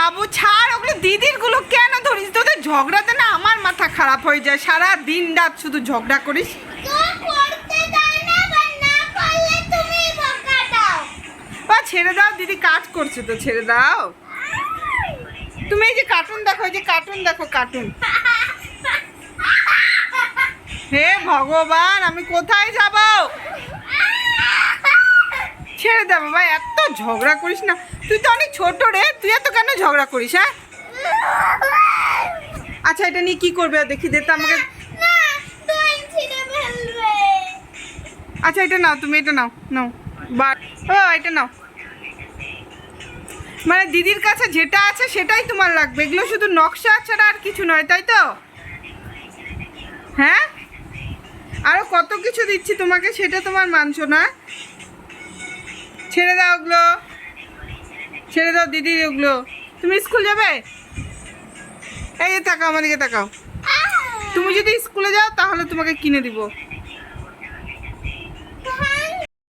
বাবু ছাড় ওগুলো, দিদির গুলো কেন ধরিস? তোদের ঝগড়াতে না আমার মাথা খারাপ হয়ে যায়, সারা দিন রাত শুধু ঝগড়া করিস। বা ছেড়ে দাও, দিদি কাজ করছে তো, ছেড়ে দাও। তুমি এই যে কার্টুন দেখো, এই যে কার্টুন দেখো, কার্টুন। হে ভগবান, আমি কোথায় যাব? ছেড়ে দে বাবা, এত ঝগড়া করিস না। তুই তো অনেক ছোট রে, তুই এত কেন ঝগড়া করিস? হ্যাঁ আচ্ছা, এটা নিয়ে কি করবে দেখি, দে তো আমাকে। আচ্ছা এটা নাও, তুমি এটা নাও, নাও। ও এটা নাও। মানে দিদির কাছে যেটা আছে সেটাই তোমার লাগবে, এগুলো শুধু নকশা ছাড়া আর কিছু নয়, তাই তো? হ্যাঁ, আরো কত কিছু দিচ্ছি তোমাকে, সেটা তোমার মানছো না? ছেড়ে দাও ওগুলো, ছেড়ে দাও দিদি ওগুলো। তুমি স্কুল যাবে? এই তাকাও, আমার দিকে তাকাও। তুমি যদি স্কুলে যাও তাহলে তোমাকে কিনে দিব।